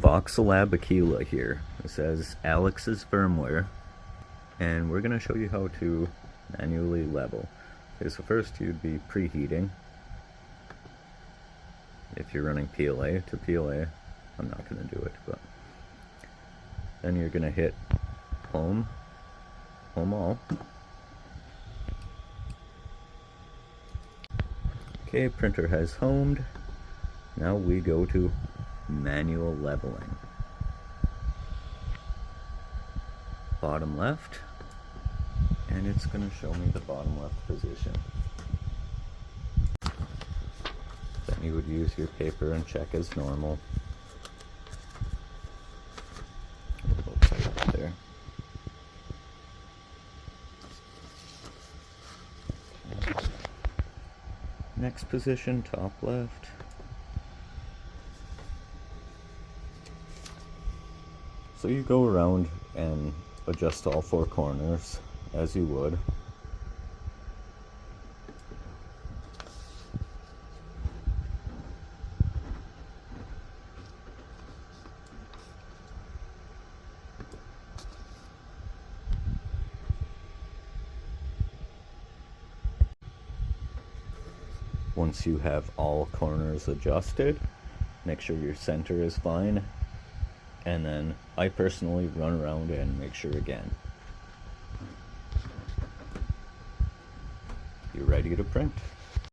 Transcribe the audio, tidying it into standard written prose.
Voxelab Aquila here. It says Alex's Firmware, and we're going to show you how to manually level. Okay, so first you'd be preheating. If you're running PLA to PLA, I'm not going to do it, but then you're going to hit home all. Okay, printer has homed. Now we go to manual leveling. Bottom left, and it's going to show me the bottom left position. Then you would use your paper and check as normal. A little tight there. Next position, top left. So you go around and adjust all four corners as you would. Once you have all corners adjusted, make sure your center is fine, and then I personally run around and make sure again. You're ready to print.